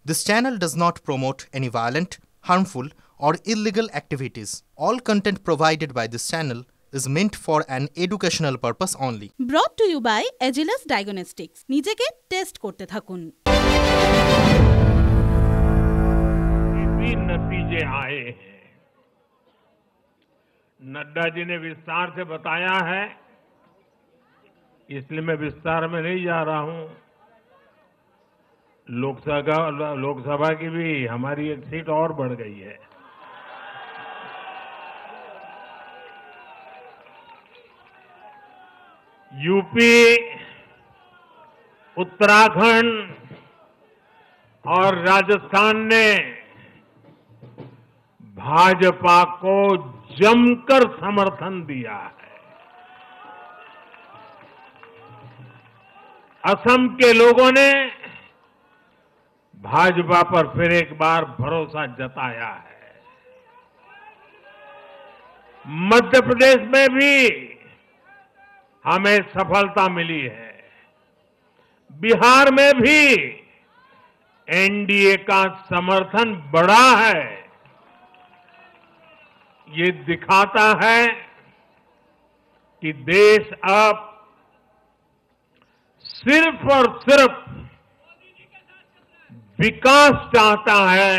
This channel does not promote any violent, harmful, or illegal activities. All content provided by this channel is meant for an educational purpose only. Brought to you by Agilus Diagnostics. নিজেকে test করতে থাকুন। भी नतीजे आए हैं। नड्डा जी ने विस्तार से बताया है, इसलिए मैं विस्तार में नहीं जा रहा हूं। लोकसभा की भी हमारी एक सीट और बढ़ गई है। यूपी, उत्तराखंड और राजस्थान ने भाजपा को जमकर समर्थन दिया है। असम के लोगों ने भाजपा पर फिर एक बार भरोसा जताया है। मध्य प्रदेश में भी हमें सफलता मिली है। बिहार में भी एनडीए का समर्थन बढ़ा है। ये दिखाता है कि देश अब सिर्फ और सिर्फ विकास चाहता है।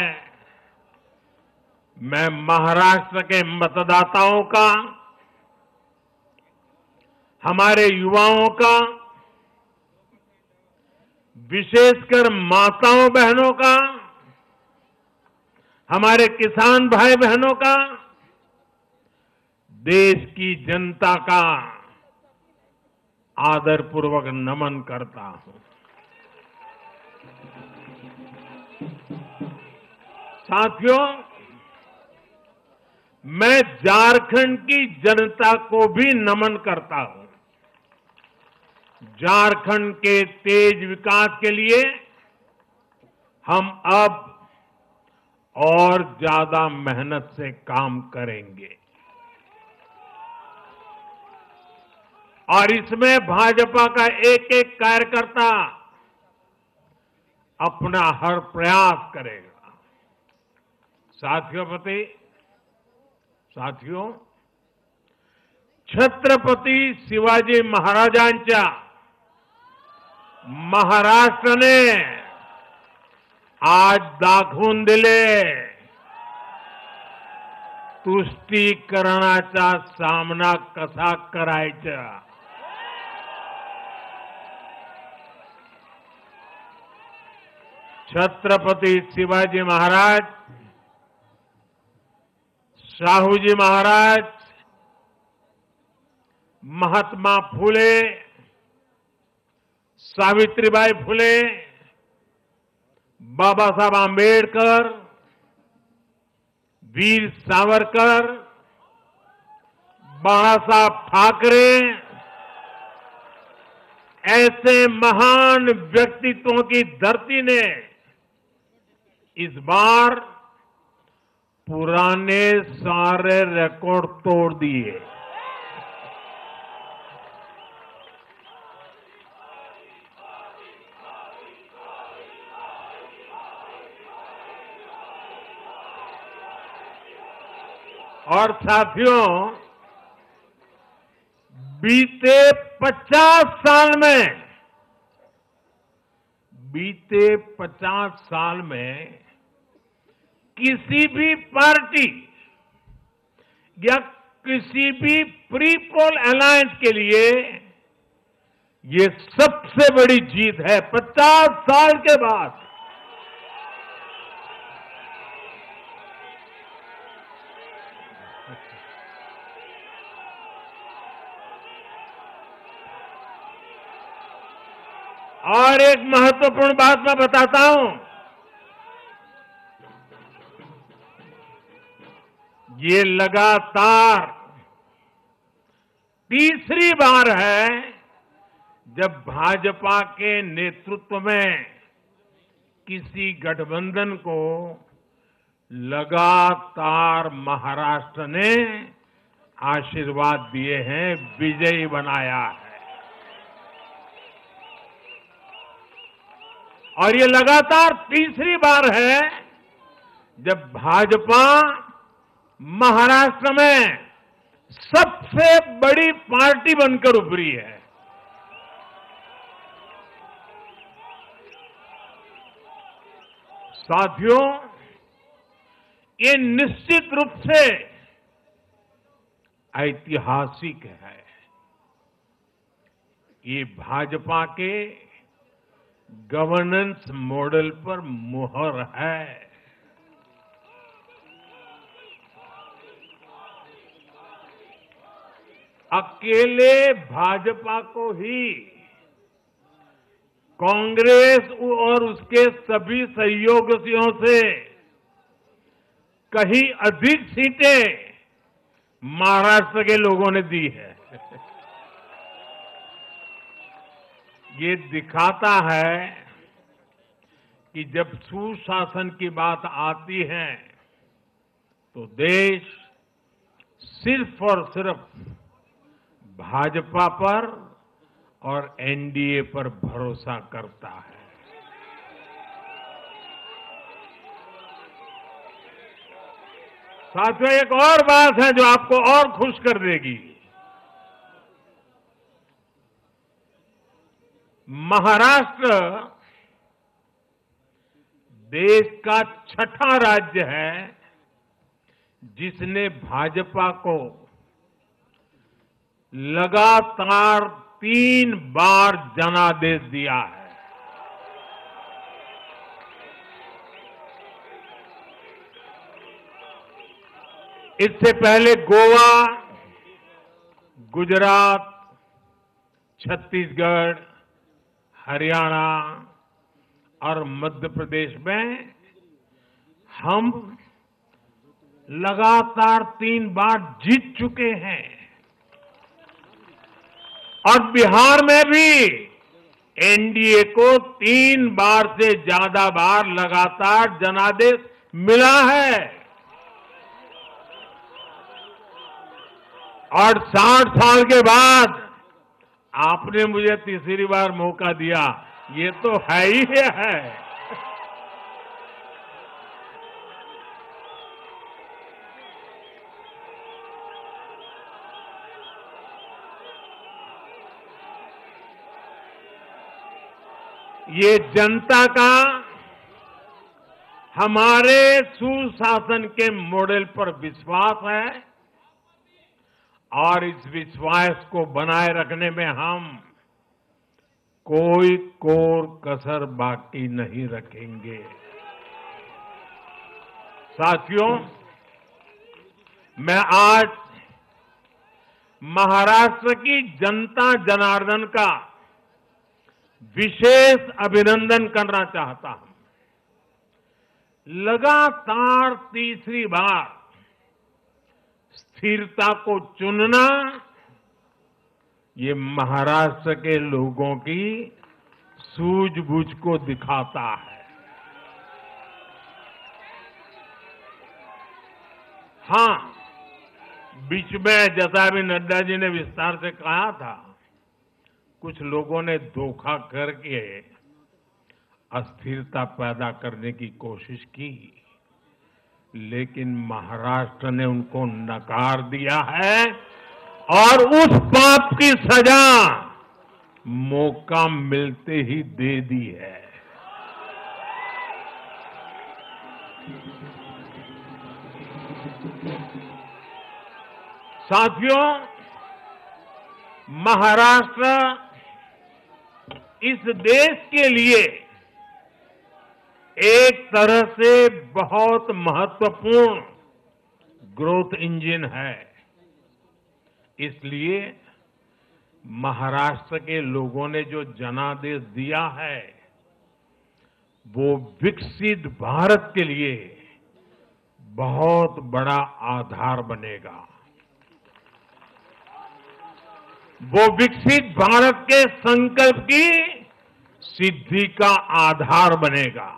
मैं महाराष्ट्र के मतदाताओं का, हमारे युवाओं का, विशेषकर माताओं बहनों का, हमारे किसान भाई बहनों का, देश की जनता का आदरपूर्वक नमन करता हूं। साथियों, मैं झारखंड की जनता को भी नमन करता हूं। झारखंड के तेज विकास के लिए हम अब और ज्यादा मेहनत से काम करेंगे और इसमें भाजपा का एक एक कार्यकर्ता अपना हर प्रयास करेगा। साथियों, छत्रपती शिवाजी महाराजांच्या महाराष्ट्राने आज दाखवून दिले तुष्टीकरणाचा सामना कसा करायचा। छत्रपती शिवाजी महाराज, शाहूजी महाराज, महात्मा फुले, सावित्रीबाई फुले, बाबा साहब आंबेडकर, वीर सावरकर, बाला साहब ठाकरे, ऐसे महान व्यक्तित्वों की धरती ने इस बार पुराने सारे रिकॉर्ड तोड़ दिए। और साथियों, बीते 50 साल में किसी भी पार्टी या किसी भी प्री पोल अलायंस के लिए ये सबसे बड़ी जीत है 50 साल के बाद। और एक महत्वपूर्ण बात मैं बताता हूं, ये लगातार तीसरी बार है जब भाजपा के नेतृत्व में किसी गठबंधन को लगातार महाराष्ट्र ने आशीर्वाद दिए हैं, विजयी बनाया है। और ये लगातार तीसरी बार है जब भाजपा महाराष्ट्र में सबसे बड़ी पार्टी बनकर उभरी है। साथियों, ये निश्चित रूप से ऐतिहासिक है। ये भाजपा के गवर्नेंस मॉडल पर मुहर है। अकेले भाजपा को ही कांग्रेस और उसके सभी सहयोगियों से कहीं अधिक सीटें महाराष्ट्र के लोगों ने दी है। ये दिखाता है कि जब सुशासन की बात आती है तो देश सिर्फ और सिर्फ भाजपा पर और एनडीए पर भरोसा करता है। साथियों, एक और बात है जो आपको और खुश कर देगी। महाराष्ट्र देश का छठा राज्य है जिसने भाजपा को लगातार 3 बार जनादेश दिया है। इससे पहले गोवा, गुजरात, छत्तीसगढ़, हरियाणा और मध्य प्रदेश में हम लगातार 3 बार जीत चुके हैं और बिहार में भी एनडीए को 3 बार से ज्यादा बार लगातार जनादेश मिला है। और 60 साल के बाद आपने मुझे तीसरी बार मौका दिया, ये तो है ही है। ये जनता का हमारे सुशासन के मॉडल पर विश्वास है और इस विश्वास को बनाए रखने में हम कोई कोर कसर बाकी नहीं रखेंगे। साथियों, मैं आज महाराष्ट्र की जनता जनार्दन का विशेष अभिनंदन करना चाहता हूं। लगातार तीसरी बार स्थिरता को चुनना ये महाराष्ट्र के लोगों की सूझबूझ को दिखाता है। हां, बीच में जैसा अभी नड्डा जी ने विस्तार से कहा था, कुछ लोगों ने धोखा करके अस्थिरता पैदा करने की कोशिश की, लेकिन महाराष्ट्र ने उनको नकार दिया है और उस पाप की सजा मौका मिलते ही दे दी है। साथियों, महाराष्ट्र इस देश के लिए एक तरह से बहुत महत्वपूर्ण ग्रोथ इंजन है। इसलिए महाराष्ट्र के लोगों ने जो जनादेश दिया है वो विकसित भारत के लिए बहुत बड़ा आधार बनेगा। वो विकसित भारत के संकल्प की सिद्धि का आधार बनेगा।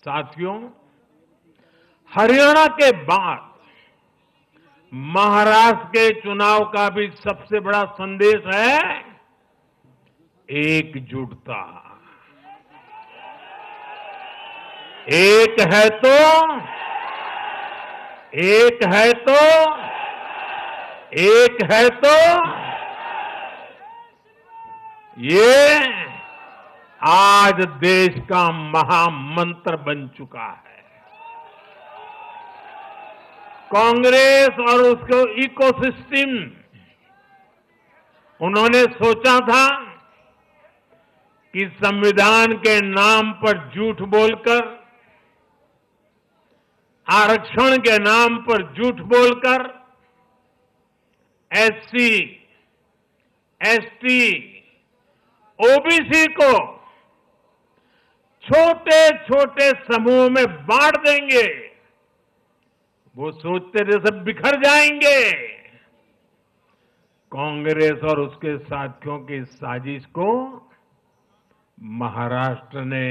साथियों, हरियाणा के बाद महाराष्ट्र के चुनाव का भी सबसे बड़ा संदेश है एकजुटता। एक है तो एक है तो एक है तो ये आज देश का महामंत्र बन चुका है। कांग्रेस और उसके इकोसिस्टम, उन्होंने सोचा था कि संविधान के नाम पर झूठ बोलकर, आरक्षण के नाम पर झूठ बोलकर एससी, एसटी, ओबीसी को छोटे छोटे समूह में बांट देंगे। वो सोचते थे सब बिखर जाएंगे। कांग्रेस और उसके साथियों की साजिश को महाराष्ट्र ने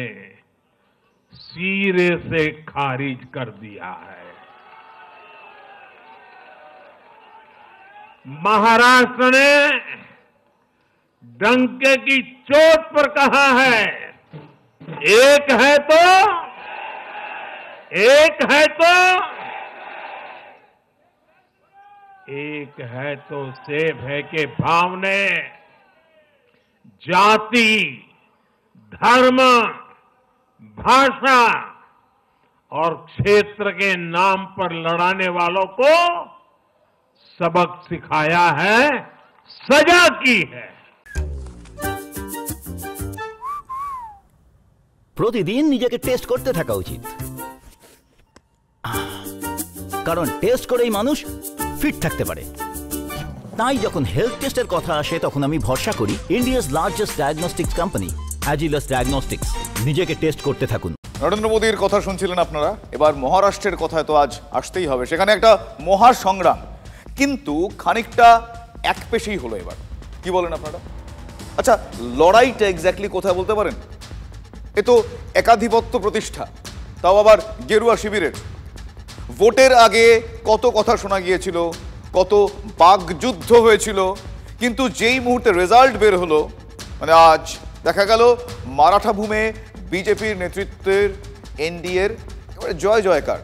सिरे से खारिज कर दिया है। महाराष्ट्र ने डंके की चोट पर कहा है, एक है तो एक है तो एक है तो सेब है के भाव ने जाति, धर्म, भाषा और क्षेत्र के नाम पर लड़ाने वालों को सबक सिखाया है, सजा की है। প্রতিদিন নিজেকে টেস্ট করতে থাকা উচিত, কারণ টেস্ট করেই মানুষ ফিট থাকতে পারে। তাই যখন হেলথ টেস্টের কথা আসে তখন আমি ভরসা করি India's largest diagnostics company Agilus diagnostics. নিজেকে টেস্ট করতে থাকুন। নরেন্দ্র মোদীর কথা শুনছিলেন আপনারা। এবার মহারাষ্ট্রের কথায় তো আজ আসতেই হবে। সেখানে একটা মহা সংগ্রাম, কিন্তু খানিকটা একপেশেই হলো এবার। কি বলেন আপনারা? আচ্ছা, লড়াইটা এক্স্যাক্টলি কোথায় বলতে পারেন? এ তো একাধিপত্য প্রতিষ্ঠা, তাও আবার গেরুয়া শিবিরের। ভোটের আগে কত কথা শোনা গিয়েছিল, কত বাকযুদ্ধ হয়েছিল, কিন্তু যেই মুহূর্তে রেজাল্ট বের হলো, মানে আজ দেখা গেল মারাঠা ভূমে বিজেপির নেতৃত্বের এনডিএর একেবারে জয় জয়কার।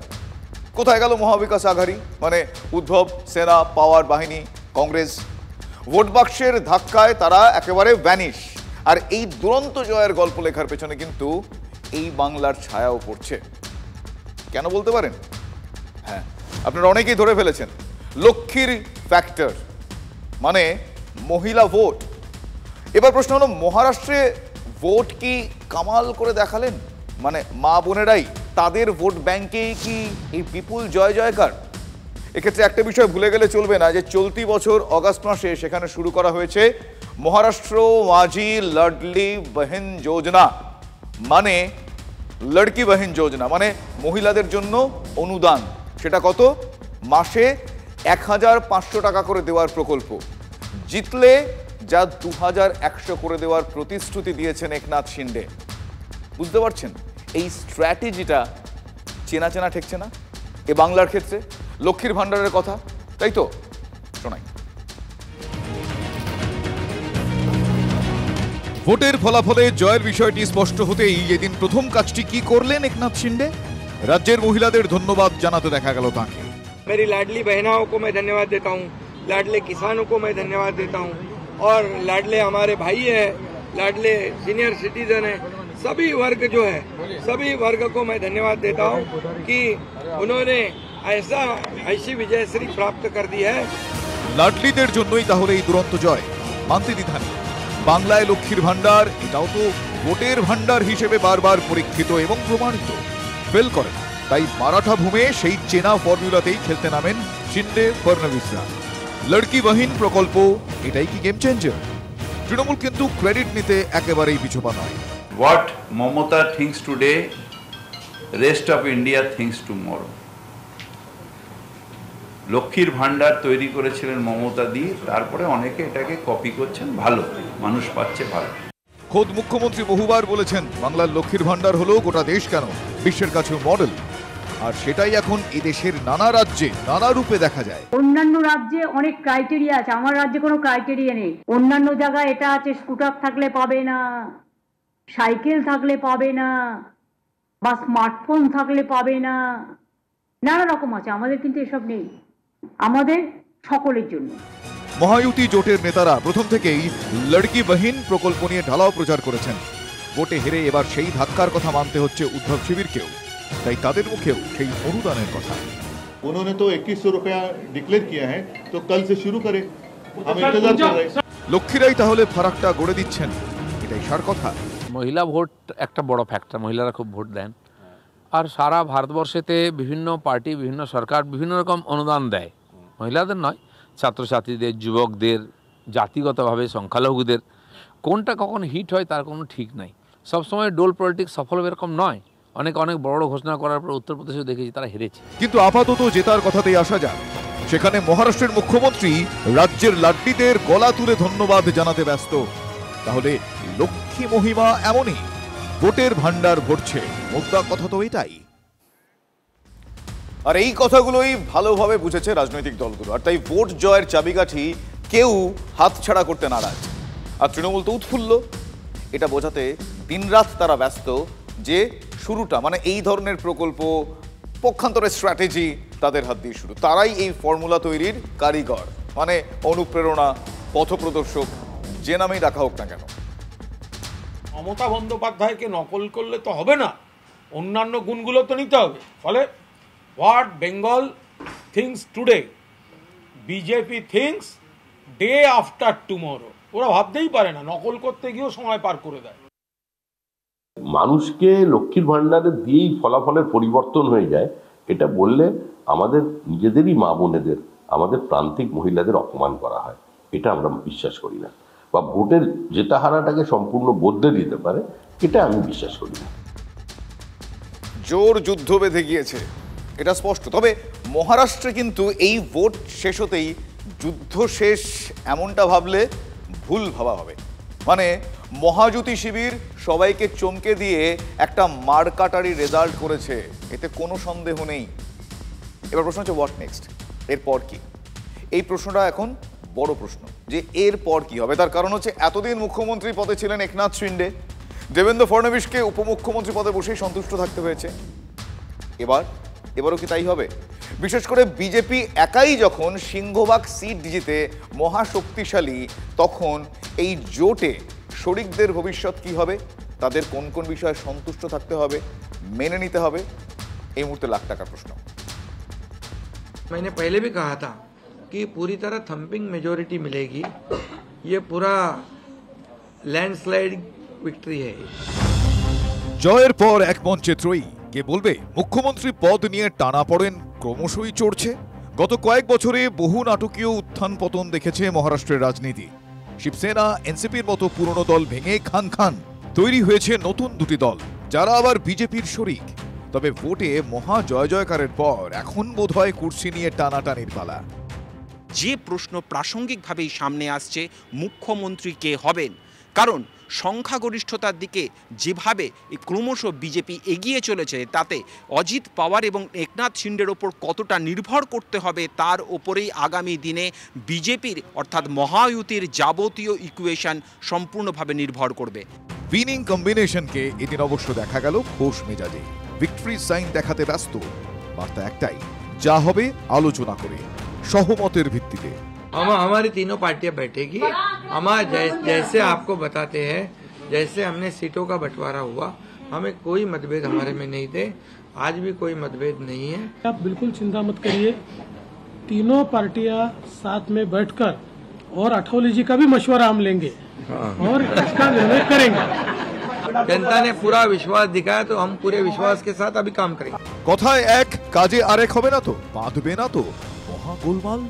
কোথায় গেল মহাবিকাশ আঘাড়ি, মানে উদ্ধব, সেনা, পাওয়ার বাহিনী, কংগ্রেস? ভোট বাক্সের ধাক্কায় তারা একেবারে ভ্যানিশ। আর এই দুরন্ত জয়ের গল্প লেখার পেছনে কিন্তু এই বাংলার ছায়াও পড়ছে। কেন বলতে পারেন? হ্যাঁ, আপনারা অনেকেই ধরে ফেলেছেন, লক্ষ্মীর ফ্যাক্টর, মানে মহিলা ভোট। এবার প্রশ্ন হলো, মহারাষ্ট্রে ভোট কি কামাল করে দেখালেন? মানে মা বোনেরাই, তাদের ভোট ব্যাংকেই কি এই বিপুল জয় জয়কার? এক্ষেত্রে একটা বিষয় ভুলে গেলে চলবে না, যে চলতি বছর অগাস্ট মাসে সেখানে শুরু করা হয়েছে মহারাষ্ট্র মাঝি লাডলি বহন যোজনা, মানে লড়কি বহন যোজনা, মানে মহিলাদের জন্য অনুদান। সেটা কত? মাসে ১,৫০০ টাকা করে দেওয়ার প্রকল্প। জিতলে যা ২,১০০ করে দেওয়ার প্রতিশ্রুতি দিয়েছেন একনাথ শিন্ডে। বুঝতে পারছেন এই স্ট্র্যাটেজিটা চেনা চেনা ঠেকছে না এ বাংলার ক্ষেত্রে? লক্ষ্মীর ভাণ্ডারের কথা, তাই তো? শোনাই। ভোটের ফলাফলে জয়ের বিষয়টি স্পষ্ট হতেই এদিন প্রথম কাজটি কি করলেন একনাথ শিন্ডে? রাজ্যের মহিলাদের ধন্যবাদ জানাতে দেখা গেল তাঁকে। मेरी लाडली बहनाओं को मैं धन्यवाद देता हूँ, लाडले किसानों को मैं धन्यवाद देता हूँ, और लाडले हमारे भाई हैं, लाडले सीनियर सिटीजन हैं, सभी वर्ग जो है, सभी वर्ग को मैं धन्यवाद देता हूँ कि उन्होंने ऐसी विजयश्री प्राप्त कर दी है। লাডলিদের জন্যই তাহলে এই দুরন্ত জয়? মানতে দ্বিধা নেই, বাংলায় লক্ষ্মীর ভাণ্ডার, এটাও তো ভোটের ভাণ্ডার হিসেবে বারবার পরীক্ষিত এবং প্রমাণিত। ফেল করেন, তাই মারাঠা ভূমে সেই চেনা ফর্মুলাতেই খেলতে নামেন শিন্ডে ফডনভিসরা। লড়কি বহিন প্রকল্প, এটাই কি গেম চেঞ্জার? তৃণমূল কিন্তু ক্রেডিট নিতে একেবারেই পিছপা নয়। What Mamata thinks today, rest of India thinks tomorrow. লক্ষ্মীর ভাণ্ডার তৈরি করেছিলেন মমতা দি, তারপরে অনেকে এটাকে কপি করছেন, ভালো মানুষ পাচ্ছে, ভালো। খোদ মুখ্যমন্ত্রী বহুবার বলেছেন বাংলার লক্ষ্মীর ভাণ্ডার হলো গোটা দেশ কেন বিশ্বের কাছে মডেল। আর সেটাই এখন এদেশের নানা রাজ্যে নানা রূপে দেখা যায়। অন্যান্য রাজ্যে অনেক ক্রাইটেরিয়া আছে, আমার রাজ্যে কোনো ক্রাইটেরিয়া নেই। অন্যান্য জায়গায় এটা আছে, স্কুটার থাকলে পাবে না, সাইকেল থাকলে পাবে না, বা স্মার্টফোন থাকলে পাবে না, নানা রকম আছে। আমাদের কিন্তু এসব নেই, আমাদের সকলের জন্য। মহায়ুতি জোটের নেতারা প্রথম থেকেই লড়কি বহিন প্রকল্প নিয়ে ঢালাও প্রচার করেছেন। ভোটে হেরে এবার সেই ধাক্কার কথা মানতে হচ্ছে উদ্ধব শিবিরকেও, তাই তাদের মুখেও সেই অনুদানের কথা। उन्होंने तो 2100 रुपया डिक्लेयर किया है, तो कल से शुरू करें, हम इंतजार कर रहे हैं। লক্ষ্মীরাই তাহলে ফারাকটা গড়ে দিচ্ছেন, এটাই সার কথা। মহিলা ভোট একটা বড় ফ্যাক্টর, মহিলারা খুব ভোট দেন। আর সারা ভারতবর্ষেতে বিভিন্ন পার্টি, বিভিন্ন সরকার বিভিন্ন রকম অনুদান দেয়, মহিলাদের নয়, ছাত্রছাত্রীদের, যুবকদের, জাতিগতভাবে সংখ্যালঘুদের। কোনটা কখন হিট হয় তার কোনো ঠিক নাই। সবসময় ডোল পলিটিক্স সফল এরকম নয়। অনেক বড় ঘোষণা করার পর উত্তরপ্রদেশে দেখেছি তারা হেরেছে। কিন্তু আপাতত জেতার কথাতেই আসা যাক। সেখানে মহারাষ্ট্রের মুখ্যমন্ত্রী রাজ্যের লাড্ডিদের গলা তুলে ধন্যবাদ জানাতে ব্যস্ত। তাহলে লক্ষ্মী মহিমা এমনই, ভোটের ভান্ডার ভরছে, মোদ্দা কথা তো এটাই। আর এই কথাগুলোই ভালোভাবে বুঝেছে রাজনৈতিক দলগুলো, আর তাই ভোট জয়ের চাবিকাঠি কেউ হাতছাড়া করতে নারাজ। আর তৃণমূল তো উৎফুল্ল, এটা বোঝাতে দিনরাত তারা ব্যস্ত যে শুরুটা, মানে এই ধরনের প্রকল্প, পক্ষান্তরের স্ট্র্যাটেজি তাদের হাত দিয়ে শুরু। তারাই এই ফর্মুলা তৈরির কারিগর, মানে অনুপ্রেরণা, পথপ্রদর্শক, যে নামেই রাখা হোক না কেন। মমতা বন্দ্যোপাধ্যায়কে নকল করলে তো হবে না, অন্যান্য গুণগুলো তো নিতে হবে। ফলে what Bengal things today, BJP things day after tomorrow. ওরা ভাবতেই পারে না, নকল করতে গিয়েও সময় পার করে দেয়। মানুষকে লক্ষ্মীর ভান্ডারে দিয়েই ফলাফলের পরিবর্তন হয়ে যায়, এটা বললে আমাদের নিজেদেরই মা বোনেদের, আমাদের প্রান্তিক মহিলাদের অপমান করা হয়। এটা আমরা বিশ্বাস করি না, বা ভোটের জেতা হারাটাকে সম্পূর্ণ বদলে দিতে পারে, এটা আমি বিশ্বাস করি না। জোর যুদ্ধ বেঁধে গিয়েছে, এটা স্পষ্ট। তবে মহারাষ্ট্রে কিন্তু এই ভোট শেষ হতেই যুদ্ধ শেষ এমনটা ভাবলে ভুল ভাবা হবে। মানে মহাযুতি শিবির সবাইকে চমকে দিয়ে একটা মারকাটারি রেজাল্ট করেছে, এতে কোনো সন্দেহ নেই। এবার প্রশ্ন হচ্ছে হোয়াট নেক্সট, এরপর কি? এই প্রশ্নটা এখন বড় প্রশ্ন, যে এরপর কি হবে। তার কারণ হচ্ছে এতদিন মুখ্যমন্ত্রী পদে ছিলেন একনাথ শিন্ডে, দেবেন্দ্র ফডনবিসকে উপমুখ্যমন্ত্রী পদে বসেই সন্তুষ্ট থাকতে হয়েছে। এবারও কি তাই হবে? বিশেষ করে বিজেপি একাই যখন সিংহভাগ সিট জিতে মহাশক্তিশালী, তখন এই জোটে শরিকদের ভবিষ্যৎ কি হবে, তাদের কোন কোন বিষয়ে সন্তুষ্ট থাকতে হবে, মেনে নিতে হবে, এই মুহূর্তে লাখ টাকার প্রশ্ন। मैंने पहले भी कहा था कि पूरी तरह थम्पिंग मेजॉरिटी मिलेगी, ये पूरा लैंडस्लाइड विक्ट्री है। জয়ের পর এক মঞ্চে ত্রয়ী, কে বলবে মুখ্যমন্ত্রী পদ নিয়ে টানাপড়েন ক্রমশই চড়ছে। গত কয়েক বছরে বহু নাটকীয় উত্থান পতন দেখেছে মহারাষ্ট্রের রাজনীতি। শিবসেনা, এনসিপির মতো পুরনো দল ভেঙে খান খান তৈরি হয়েছে নতুন দুটি দল, যারা আবার বিজেপির শরিক। তবে ভোটে মহা জয় জয়কারের পর এখন বোধহয় কুর্সি নিয়ে টানাটানির পালা। যে প্রশ্ন প্রাসঙ্গিকভাবেই সামনে আসছে, মুখ্যমন্ত্রী কে হবেন। কারণ সংখ্যাগরিষ্ঠতার দিকে যেভাবে ক্রমশ বিজেপি এগিয়ে চলেছে, তাতে অজিত পাওয়ার এবং একনাথ শিন্ডের ওপর কতটা নির্ভর করতে হবে তার ওপরেই আগামী দিনে বিজেপির অর্থাৎ মহায়ুতির যাবতীয় ইকুয়েশন সম্পূর্ণভাবে নির্ভর করবে। উইনিং কম্বিনেশনকে এদিন অবশ্য দেখা গেল খোশ মেজাজে, ভিক্টরি সাইন দেখাতে ব্যস্ত। বার্তা একটাই, যা হবে আলোচনা করে, সহমতের ভিত্তিতে। हमारी तीनों पार्टियां बैठेगी, हमारा जैसे आपको बताते हैं, जैसे हमने सीटों का बंटवारा हुआ, हमें कोई मतभेद हमारे में नहीं थे, आज भी कोई मतभेद नहीं है। आप बिल्कुल चिंता मत करिए, तीनों पार्टियां साथ में बैठकर और अठौली जी का भी मशवरा हम लेंगे और इसका निर्णय करेंगे। जनता ने पूरा विश्वास दिखाया, तो हम पूरे विश्वास के साथ अभी काम करेंगे। কথায় এক, কাজে আরেক হবে না তো, বাঁধবে না তো মহা গোলমাল।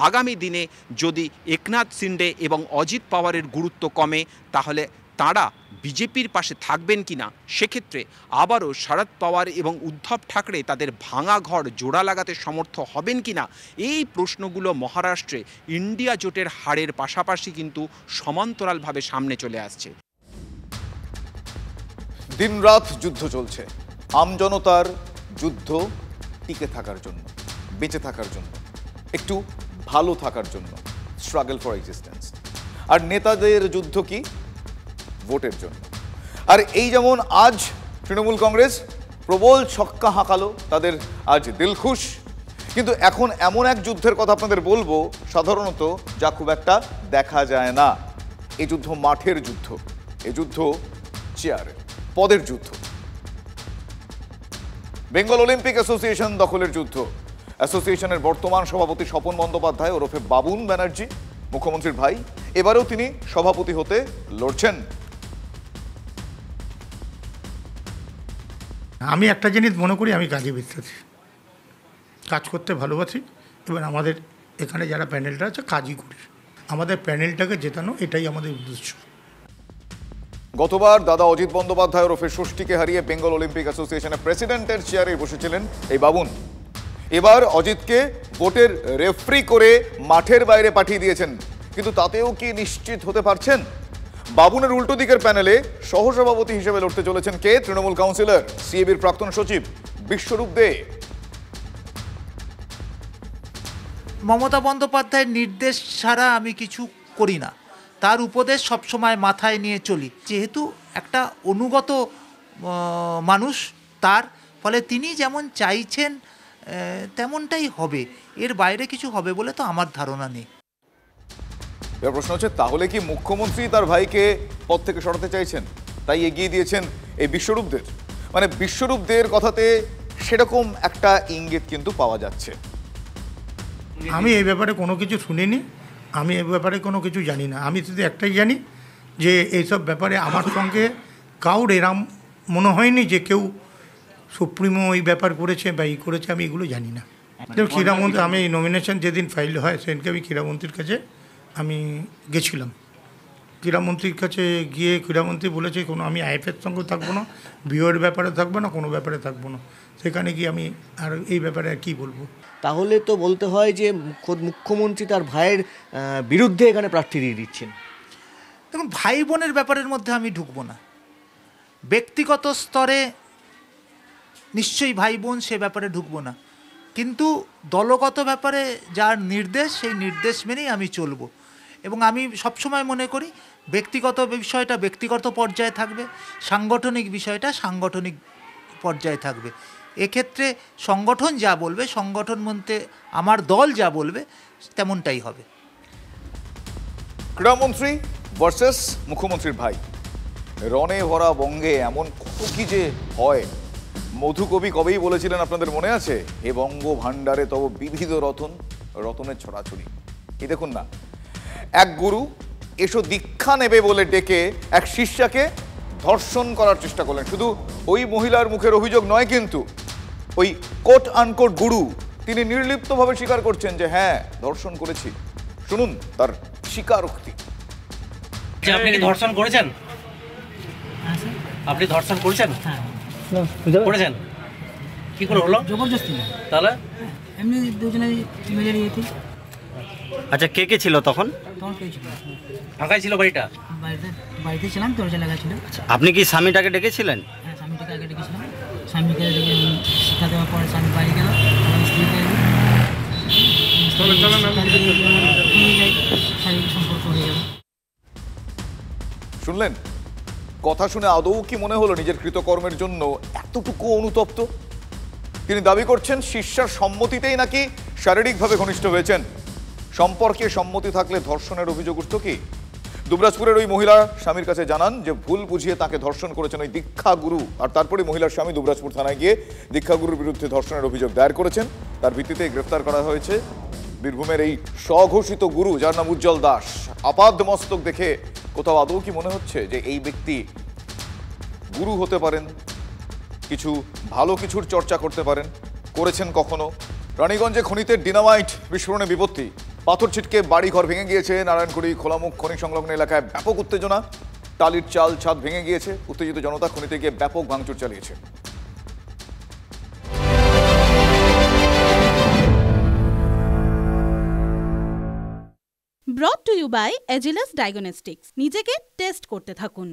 আগামী দিনে যদি একনাথ শিন্ডে এবং অজিত পাওয়ারের গুরুত্ব কমে, তাহলে তাঁরা বিজেপির পাশে থাকবেন কিনা, সেক্ষেত্রে আবারও শরদ পাওয়ার এবং উদ্ধব ঠাকরে তাদের ভাঙা ঘর জোড়া লাগাতে সমর্থ হবেন কিনা, এই প্রশ্নগুলো মহারাষ্ট্রে ইন্ডিয়া জোটের হারের পাশাপাশি কিন্তু সমান্তরালভাবে সামনে চলে আসছে। দিনরাত যুদ্ধ চলছে, আমজনতার যুদ্ধ টিকে থাকার জন্য, বেঁচে থাকার জন্য, একটু ভালো থাকার জন্য, স্ট্রাগল ফর এক্সিস্টেন্স। আর নেতাদের যুদ্ধ কি? ভোটের জন্য। আর এই যেমন আজ তৃণমূল কংগ্রেস প্রবল ছক্কা হাঁকালো, তাদের আজ দিলখুশ। কিন্তু এখন এমন এক যুদ্ধের কথা আপনাদের বলবো সাধারণত যা খুব একটা দেখা যায় না। এই যুদ্ধ মাঠের যুদ্ধ, এই যুদ্ধ চেয়ারের, পদের যুদ্ধ। বেঙ্গল অলিম্পিক অ্যাসোসিয়েশন দখলের যুদ্ধ। অ্যাসোসিয়েশনের বর্তমান সভাপতি স্বপন বন্দ্যোপাধ্যায় ওরফে বাবুন ব্যানার্জি, মুখ্যমন্ত্রীর ভাই, এবারেও তিনি সভাপতি হতে লড়ছেন। আমি একটা জিনিস মনে করি, আমি কাজে বিশ্বাসী, কাজ করতে ভালোবাসি। এবার আমাদের এখানে যারা প্যানেলটা আছে কাজই করি, আমাদের প্যানেলটাকে জেতানো, এটাই আমাদের উদ্দেশ্য। গতবার দাদা অজিত বন্দ্যোপাধ্যায় ওরফে ষষ্ঠীকে হারিয়ে বেঙ্গল অলিম্পিক অ্যাসোসিয়েশনের প্রেসিডেন্টের চেয়ারে বসেছিলেন এই বাবুন। এবার অজিতকে ভোটের রেফারি করে মাঠের বাইরে পাঠিয়ে দিয়েছেন, কিন্তু তাতেও কি নিশ্চিত হতে পারছেন? বাবুনের উল্টো দিকের প্যানেলে সহসভাপতি হিসেবে লড়তে চলেছেন কে? তৃণমূল কাউন্সিলর, সিএবির প্রাক্তন সচিব বিশ্বরূপ দে। মমতা বন্দ্যোপাধ্যায়ের নির্দেশ ছাড়া আমি কিছু করি না, তার উপদেশ সবসময় মাথায় নিয়ে চলি। যেহেতু একটা অনুগত মানুষ, তার ফলে তিনি যেমন চাইছেন তেমনটাই হবে, এর বাইরে কিছু হবে বলে তো আমার ধারণা নেই। এবার প্রশ্ন হচ্ছে, তাহলে কি মুখ্যমন্ত্রী তার ভাইকে পদ থেকে সরাতে চাইছেন, তাই এগিয়ে দিয়েছেন এই বিশ্বরূপদের? মানে বিশ্বরূপদের কথাতে সেরকম একটা ইঙ্গিত কিন্তু পাওয়া যাচ্ছে। আমি এই ব্যাপারে কোনো কিছু শুনিনি, আমি এই ব্যাপারে কোনো কিছু জানি না। আমি শুধু একটাই জানি যে এইসব ব্যাপারে আমার সঙ্গে কাউর এরাম মনে হয়নি যে কেউ সুপ্রিমো এই ব্যাপার করেছে বা এই করেছে, আমি এগুলো জানি না। ক্রীড়ামন্ত্রী, আমি নমিনেশন যেদিন ফাইল হয় সেদিনকে আমি ক্রীড়ামন্ত্রীর কাছে আমি গেছিলাম। ক্রীড়ামন্ত্রীর কাছে গিয়ে ক্রীড়ামন্ত্রী বলেছে কোনো আমি আইএফের সঙ্গেও থাকবো না, বিওর ব্যাপারে থাকবো না, কোনো ব্যাপারে থাকবো না। সেখানে গিয়ে আমি আর এই ব্যাপারে আর কী বলবো। তাহলে তো বলতে হয় যে খোদ মুখ্যমন্ত্রী তার ভাইয়ের বিরুদ্ধে এখানে প্রার্থী দিয়ে দিচ্ছেন। দেখুন, ভাই বোনের ব্যাপারের মধ্যে আমি ঢুকবো না। ব্যক্তিগত স্তরে নিশ্চয়ই ভাই বোন, সে ব্যাপারে ঢুকবো না, কিন্তু দলগত ব্যাপারে যার নির্দেশ, সেই নির্দেশ মেনেই আমি চলবো। এবং আমি সবসময় মনে করি ব্যক্তিগত বিষয়টা ব্যক্তিগত পর্যায়ে থাকবে, সাংগঠনিক বিষয়টা সাংগঠনিক পর্যায়ে থাকবে। এক্ষেত্রে সংগঠন যা বলবে, সংগঠন মধ্যে আমার দল যা বলবে তেমনটাই হবে। ক্রীড়ামন্ত্রী ভার্সেস মুখ্যমন্ত্রীর ভাই, রণে ভরা বঙ্গে এমন কত কি যে হয়। মধুকবি কবেই বলেছিলেন, আপনাদের মনে আছে? হে বঙ্গ ভাণ্ডারে তব বিবিধ রতন, রতনের ছড়াছড়ি। এই দেখুন না, এক গুরু এসো দীক্ষা নেবে বলে ডেকে এক শিষ্যাকে ধর্ষণ করার চেষ্টা করলেন। শুধু ওই মহিলার মুখের অভিযোগ নয়, কিন্তু ওই কোট আনকোট গুরু তিনি নির্লিপ্তভাবে স্বীকার করছেন যে হ্যাঁ, ধর্ষণ করেছি। শুনুন তার স্বীকারোক্তি। আপনি কি ধর্ষণ করেছেন? আপনি ধর্ষণ করেছেন? করেছেন? কি করে হলো? জবরদস্তি না, তাহলে এমনি দুজনে মিলে নিয়েছি। আচ্ছা, কে কে ছিল তখন? তখন কে ছিল? ফাঁকাই ছিল বাড়িটা? বাড়িতে ছিলাম, দরজা লাগা ছিল। আপনি কি স্বামীটাকে ডেকেছিলেন? হ্যাঁ, স্বামীটাকে আগে ডেকেছিলাম। স্বামীকে ডেকে শিক্ষা দেওয়ার পরে স্বামী বাড়ি গেল, স্ত্রীকে শারীরিক সম্পর্ক হয়ে গেল। শুনলেন? কথা শুনে আদৌ কি মনে হলো নিজের কৃতকর্মের জন্য এতটুকু অনুতপ্ত? তিনি দাবি করছেন শিষ্যার সম্মতিতেই নাকি শারীরিকভাবে ঘনিষ্ঠ হয়েছেন। সম্পর্কে সম্মতি থাকলে ধর্ষণের অভিযোগ উঠত কি? দুবরাজপুরের ওই মহিলা স্বামীর কাছে জানান যে ভুল বুঝিয়ে তাকে ধর্ষণ করেছেন ওই দীক্ষা গুরু। আর তারপরে মহিলার স্বামী দুবরাজপুর থানায় গিয়ে দীক্ষা গুরুর বিরুদ্ধে ধর্ষণের অভিযোগ দায়ের করেছেন। তার ভিত্তিতে গ্রেফতার করা হয়েছে বীরভূমের এই স্বঘোষিত গুরু, যার নাম উজ্জ্বল দাস। আপাদ মস্তক দেখে কোথাও আদৌ কি মনে হচ্ছে যে এই ব্যক্তি গুরু হতে পারেন, কিছু ভালো কিছুর চর্চা করতে পারেন? করেছেন কখনো? রানীগঞ্জে খনিতে ডিনামাইট বিস্ফোরণে বিপত্তি, পাথর ছিটকে বাড়ি ঘর ভেঙে গিয়েছে। নারায়ণকুড়ি খোলামুখ খনি সংলগ্ন এলাকায় ব্যাপক উত্তেজনা, টালির চাল ছাদ ভেঙে গিয়েছে। উত্তেজিত জনতা খনিতে গিয়ে ব্যাপক ভাঙচুর চালিয়েছে। Brought to you by Agilus diagnostics. নিজেকে টেস্ট করতে থাকুন।